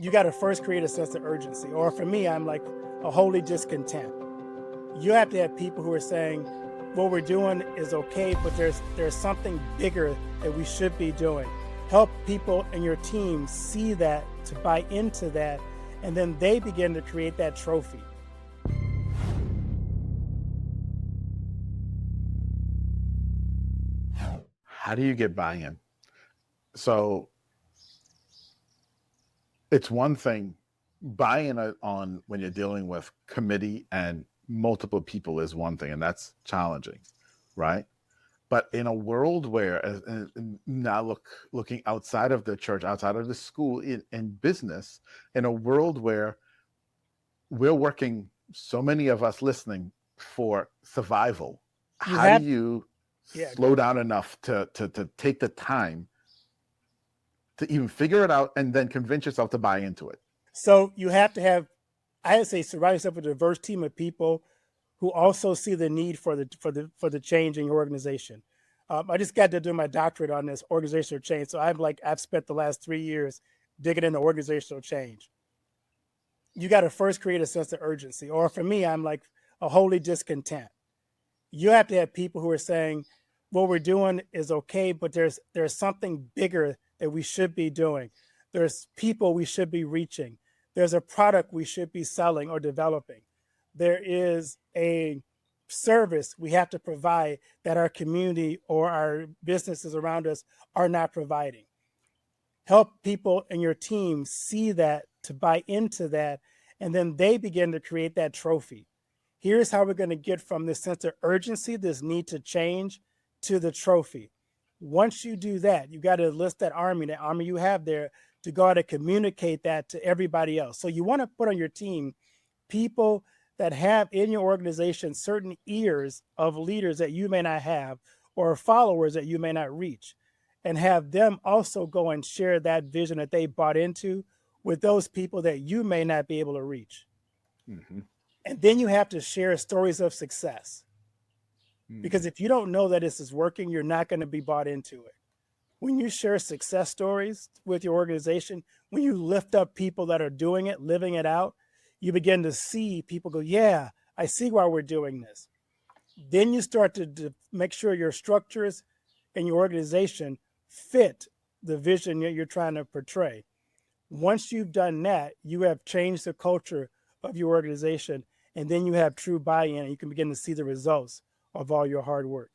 you got to first create a sense of urgency. Or for me, I'm like a holy discontent. You have to have people who are saying what we're doing is okay, but there's something bigger that we should be doing. Help people in your team see that, to buy into that, and then they begin to create that trophy. How do you get buy-in? So it's one thing, buy-in on when you're dealing with committee and multiple people is one thing, and that's challenging, right? But in a world where, and now looking outside of the church, outside of the school, in business, in a world where we're working, so many of us listening, for survival, You how do have, you yeah, slow down enough to take the time to even figure it out and then convince yourself to buy into it? so you have to have, I would say, surround yourself with a diverse team of people who also see the need for the change in your organization. I just got to do my doctorate on this organizational change, so I've spent the last 3 years digging into organizational change. You got to first create a sense of urgency. Or for me, I'm like a holy discontent. You have to have people who are saying what we're doing is okay, but there's something bigger that we should be doing. There's people we should be reaching. There's a product we should be selling or developing. There is a service we have to provide that our community or our businesses around us are not providing. Help people in your team see that, to buy into that, and then they begin to create that trophy. Here's how we're going to get from this sense of urgency, this need to change, to the trophy. Once you do that, you got to enlist that army you have there, to go out and communicate that to everybody else. So you want to put on your team people that have in your organization certain ears of leaders that you may not have, or followers that you may not reach, and have them also go and share that vision that they bought into with those people that you may not be able to reach. Mm-hmm. And then you have to share stories of success, Mm-hmm. because if you don't know that this is working, you're not going to be bought into it. When you share success stories with your organization, when you lift up people that are doing it, living it out, you begin to see people go, yeah, I see why we're doing this. Then you start to make sure your structures and your organization fit the vision that you're trying to portray. Once you've done that, you have changed the culture of your organization, and then you have true buy-in, and you can begin to see the results of all your hard work.